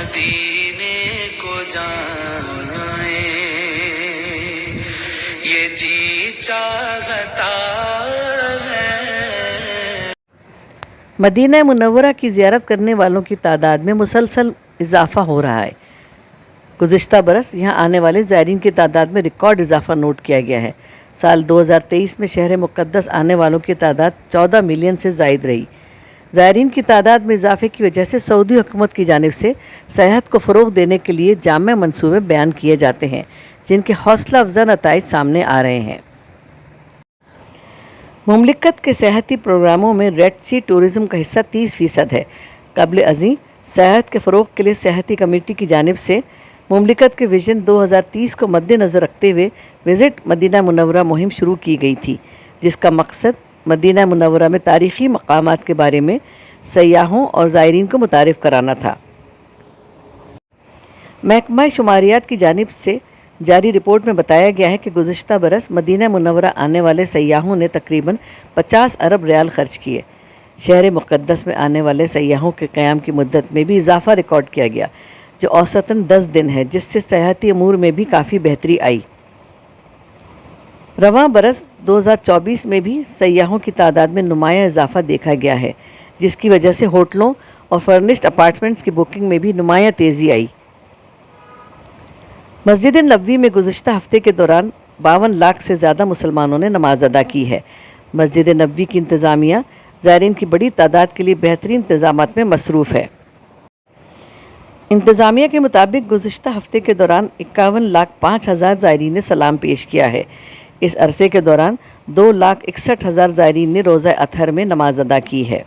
مدینے کو جائیں، یہ جی چاہتا ہے۔ مدینہ منورہ کی زیارت کرنے والوں کی تعداد میں مسلسل اضافہ ہو رہا ہے۔ گزشتہ برس یہاں آنے والے زائرین کی تعداد میں ریکارڈ اضافہ نوٹ کیا گیا ہے۔ سال 2023 میں شہر مقدس آنے والوں کی تعداد 14 ملین سے زائد رہی۔ زائرین کی تعداد میں اضافے کی وجہ سے سعودی حکومت کی جانب سے سیاحت کو فروغ دینے کے لیے جامع منصوبے بیان کیے جاتے ہیں، جن کے حوصلہ افزا نتائج سامنے آ رہے ہیں۔ مملکت کے سیاحتی پروگراموں میں ریڈ سی ٹورزم کا حصہ 30% ہے۔ قبل ازیں سیاحت کے فروغ کے لیے سیاحتی کمیٹی کی جانب سے مملکت کے ویژن 2030 کو مد نظر رکھتے ہوئے وزٹ مدینہ منورہ مہم شروع کی گئی تھی، جس کا مقصد مدینہ منورہ میں تاریخی مقامات کے بارے میں سیاحوں اور زائرین کو متعارف کرانا تھا۔ محکمہ شماریات کی جانب سے جاری رپورٹ میں بتایا گیا ہے کہ گزشتہ برس مدینہ منورہ آنے والے سیاحوں نے تقریباً 50 ارب ریال خرچ کیے۔ شہر مقدس میں آنے والے سیاحوں کے قیام کی مدت میں بھی اضافہ ریکارڈ کیا گیا، جو اوسطاً 10 دن ہے، جس سے سیاحتی امور میں بھی کافی بہتری آئی۔ رواں برس 2024 میں بھی سیاحوں کی تعداد میں نمایاں اضافہ دیکھا گیا ہے، جس کی وجہ سے ہوٹلوں اور فرنشڈ اپارٹمنٹس کی بکنگ میں بھی نمایاں تیزی آئی۔ مسجد نبوی میں گزشتہ ہفتے کے دوران 52 لاکھ سے زیادہ مسلمانوں نے نماز ادا کی ہے۔ مسجد نبوی کی انتظامیہ زائرین کی بڑی تعداد کے لیے بہترین انتظامات میں مصروف ہے۔ انتظامیہ کے مطابق گزشتہ ہفتے کے دوران 51,05,000 زائرین نے سلام پیش کیا ہے۔ اس عرصے کے دوران 2,61,000 زائرین نے روزہ اطہر میں نماز ادا کی ہے۔